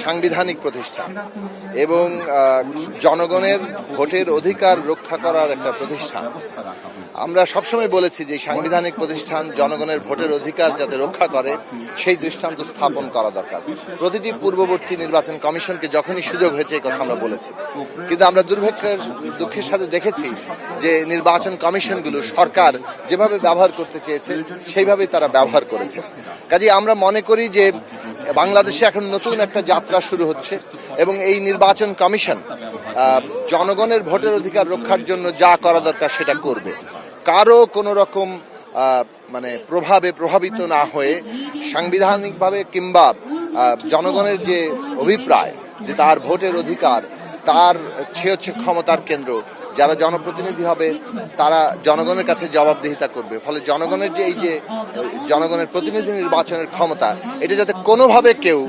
সাংবিধানিক প্রতিষ্ঠান এবং জনগণের ভোটের অধিকার রক্ষা করার একটা প্রতিষ্ঠান। আমরা সবসময় বলেছি যে সাংবিধানিক প্রতিষ্ঠান জনগণের ভোটের অধিকার যাতে রক্ষা করে সেই দৃষ্টান্ত স্থাপন করা দরকার। প্রতিটি পূর্ববর্তী নির্বাচন কমিশনকে যখনই সুযোগ হয়েছে এই কথা আমরা বলেছি, কিন্তু আমরা দুঃখের সাথে দেখেছি যে নির্বাচন কমিশনগুলো সরকার যেভাবে ব্যবহার করতে চেয়েছে সেইভাবেই তারা ব্যবহার করেছে। কাজেই আমরা মনে করি যে বাংলাদেশে এখন নতুন একটা যাত্রা শুরু হচ্ছে এবং এই নির্বাচন কমিশন জনগণের ভোটের অধিকার রক্ষার জন্য যা করা দরকার সেটা করবে। কারো কোনো রকম প্রভাবে প্রভাবিত না হয়ে সাংবিধানিকভাবে কিংবা জনগণের যে অভিপ্রায় যে তার ভোটের অধিকার তার সে হচ্ছে ক্ষমতার কেন্দ্র, যারা জনপ্রতিনিধি হবে তারা জনগণের কাছে জবাবদিহিতা করবে। ফলে জনগণের যে এই যে জনগণের প্রতিনিধি নির্বাচনের ক্ষমতা এটা যাতে কোনোভাবে কেউ